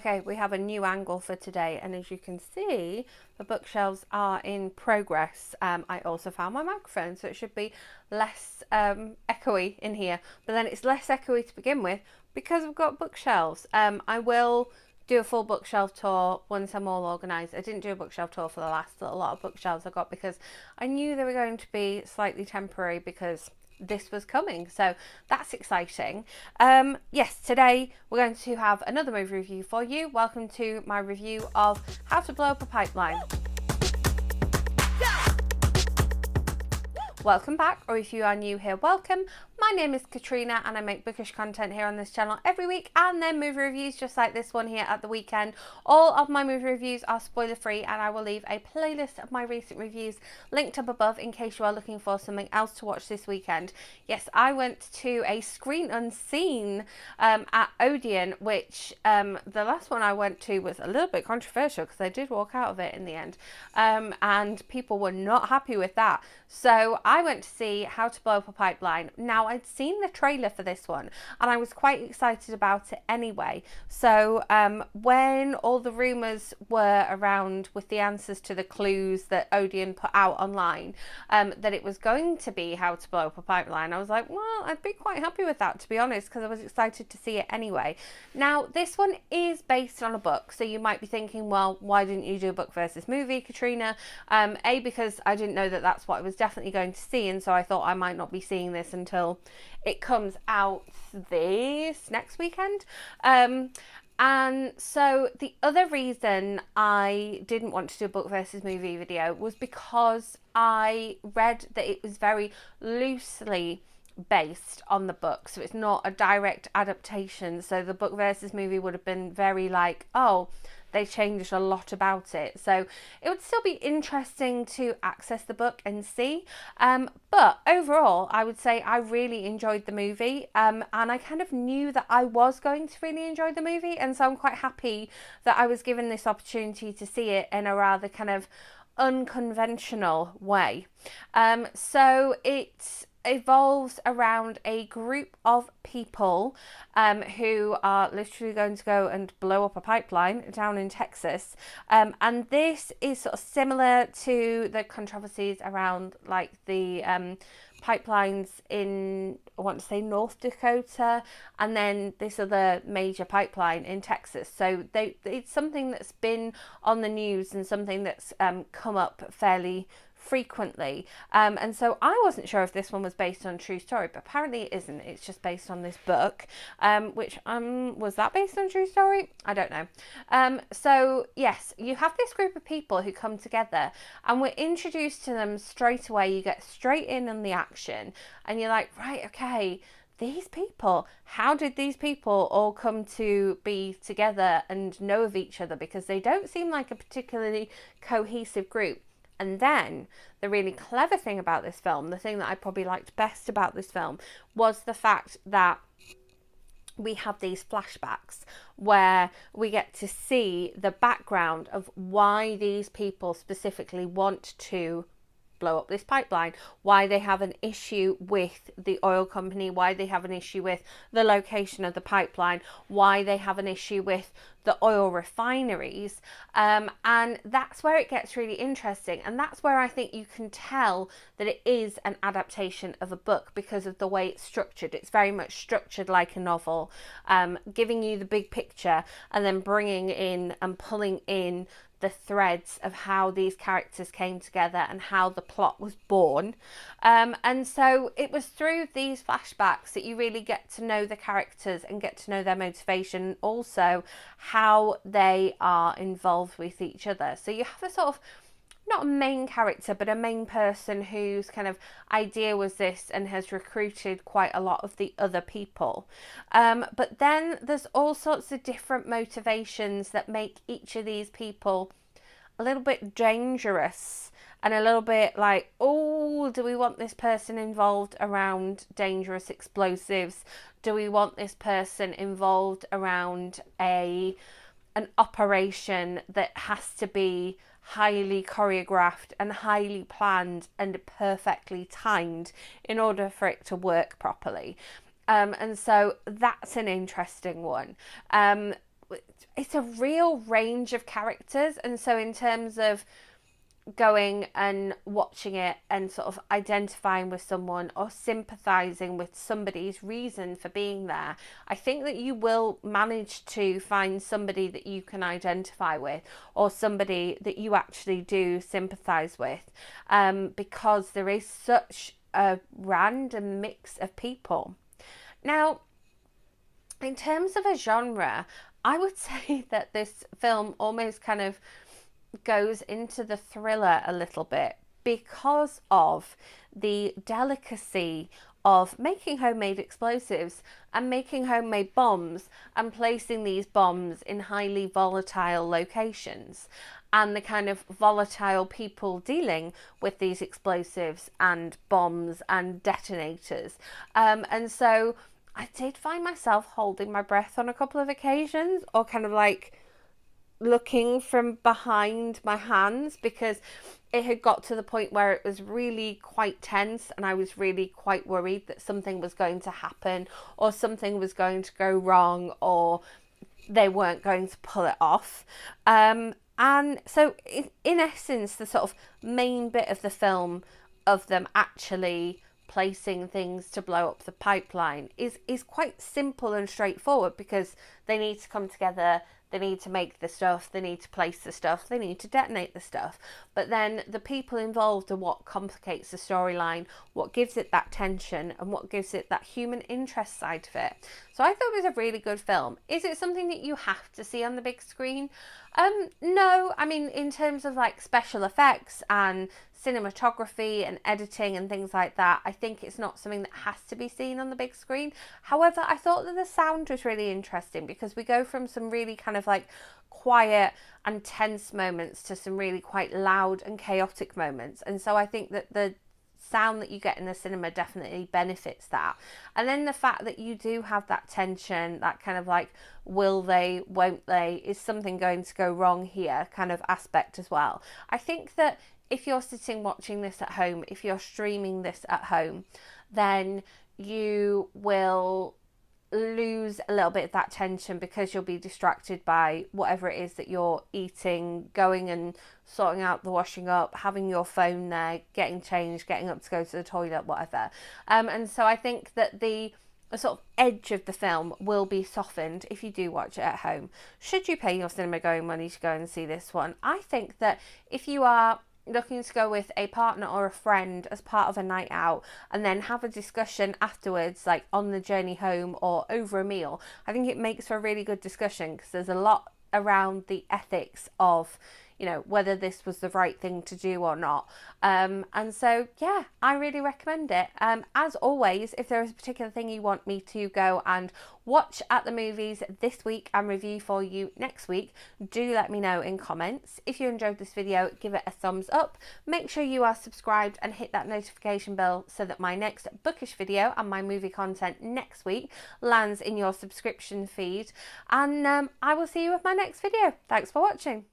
Okay, we have a new angle for today, and as you can see, the bookshelves are in progress. I also found my microphone, so it should be less echoey in here, but then it's less echoey to begin with because I've got bookshelves. I will do a full bookshelf tour once I'm all organised. I didn't do a bookshelf tour for the last lot of bookshelves I got because I knew they were going to be slightly temporary because this was coming, so that's exciting. Yes, today we're going to have another movie review for you. Welcome to my review of How to Blow Up a Pipeline. Welcome back, or if you are new here, welcome. My name is Katrina and I make bookish content here on this channel every week, and then movie reviews just like this one here at the weekend. All of my movie reviews are spoiler free, and I will leave a playlist of my recent reviews linked up above in case you are looking for something else to watch this weekend. Yes, I went to a screen unseen at Odeon, which the last one I went to was a little bit controversial because I did walk out of it in the end, and people were not happy with that. So I went to see How to Blow Up a Pipeline. Now, I'd seen the trailer for this one and I was quite excited about it anyway. So when all the rumours were around with the answers to the clues that Odeon put out online, that it was going to be How to Blow Up a Pipeline, I was like, well, I'd be quite happy with that, to be honest, because I was excited to see it anyway. Now, this one is based on a book, so you might be thinking, well, why didn't you do a book versus movie, Katrina? A, because I didn't know that that's what I was definitely going to see, and so I thought I might not be seeing this until it comes out this next weekend. And so the other reason I didn't want to do a book versus movie video was because I read that it was very loosely based on the book, so it's not a direct adaptation. So the book versus movie would have been very like, oh, they changed a lot about it. So it would still be interesting to access the book and see. But overall, I would say I really enjoyed the movie. And I kind of knew that I was going to really enjoy the movie. And so I'm quite happy that I was given this opportunity to see it in a rather kind of unconventional way. So it evolves around a group of people who are literally going to go and blow up a pipeline down in Texas, and this is sort of similar to the controversies around like the pipelines in, I want to say, North Dakota, and then this other major pipeline in Texas. So it's something that's been on the news and something that's come up fairly frequently, and so I wasn't sure if this one was based on a true story, but apparently it isn't. It's just based on this book, which was that based on a true story? I don't know. So yes, you have this group of people who come together and we're introduced to them straight away. You get straight in on the action and you're like, right, okay, these people, how did these people all come to be together and know of each other? Because they don't seem like a particularly cohesive group. And then the really clever thing about this film, the thing that I probably liked best about this film, was the fact that we have these flashbacks where we get to see the background of why these people specifically want to blow up this pipeline, why they have an issue with the oil company, why they have an issue with the location of the pipeline, why they have an issue with the oil refineries, and that's where it gets really interesting, and that's where I think you can tell that it is an adaptation of a book because of the way it's structured. It's very much structured like a novel, giving you the big picture and then bringing in and pulling in the threads of how these characters came together and how the plot was born. And so it was through these flashbacks that you really get to know the characters and get to know their motivation, also how they are involved with each other. So you have a sort of, not a main character, but a main person whose kind of idea was this and has recruited quite a lot of the other people. But then there's all sorts of different motivations that make each of these people a little bit dangerous and a little bit like, oh, do we want this person involved around dangerous explosives? Do we want this person involved around an operation that has to be highly choreographed and highly planned and perfectly timed in order for it to work properly? And so that's an interesting one. it's a real range of characters, and so in terms of going and watching it and sort of identifying with someone or sympathizing with somebody's reason for being there, I think that you will manage to find somebody that you can identify with, or somebody that you actually do sympathize with, because there is such a random mix of people. Now, in terms of a genre, I would say that this film almost kind of goes into the thriller a little bit because of the delicacy of making homemade explosives and making homemade bombs and placing these bombs in highly volatile locations, and the kind of volatile people dealing with these explosives and bombs and detonators. And so I did find myself holding my breath on a couple of occasions, or kind of like looking from behind my hands, because it had got to the point where it was really quite tense and I was really quite worried that something was going to happen, or something was going to go wrong, or they weren't going to pull it off. And so in essence, the sort of main bit of the film of them actually placing things to blow up the pipeline is quite simple and straightforward, because they need to come together, they need to make the stuff, they need to place the stuff, they need to detonate the stuff. But then the people involved are what complicates the storyline, what gives it that tension, and what gives it that human interest side of it. So I thought it was a really good film. Is it something that you have to see on the big screen? No. I mean, in terms of like special effects and cinematography and editing and things like that, I think it's not something that has to be seen on the big screen. However, I thought that the sound was really interesting, because we go from some really kind of like quiet and tense moments to some really quite loud and chaotic moments. And so I think that the sound that you get in the cinema definitely benefits that. And then the fact that you do have that tension, that kind of like, will they, won't they, is something going to go wrong here kind of aspect as well. I think that if you're sitting watching this at home, if you're streaming this at home, then you will lose a little bit of that tension, because you'll be distracted by whatever it is that you're eating, going and sorting out the washing up, having your phone there, getting changed, getting up to go to the toilet, whatever. And so I think that the sort of edge of the film will be softened if you do watch it at home. Should you pay your cinema going money to go and see this one? I think that if you are looking to go with a partner or a friend as part of a night out, and then have a discussion afterwards, like on the journey home or over a meal, I think it makes for a really good discussion, because there's a lot around the ethics of, you know, whether this was the right thing to do or not. And so, yeah, I really recommend it. As always, if there is a particular thing you want me to go and watch at the movies this week and review for you next week, do let me know in comments. If you enjoyed this video, give it a thumbs up. Make sure you are subscribed and hit that notification bell so that my next bookish video and my movie content next week lands in your subscription feed. And I will see you with my next video. Thanks for watching.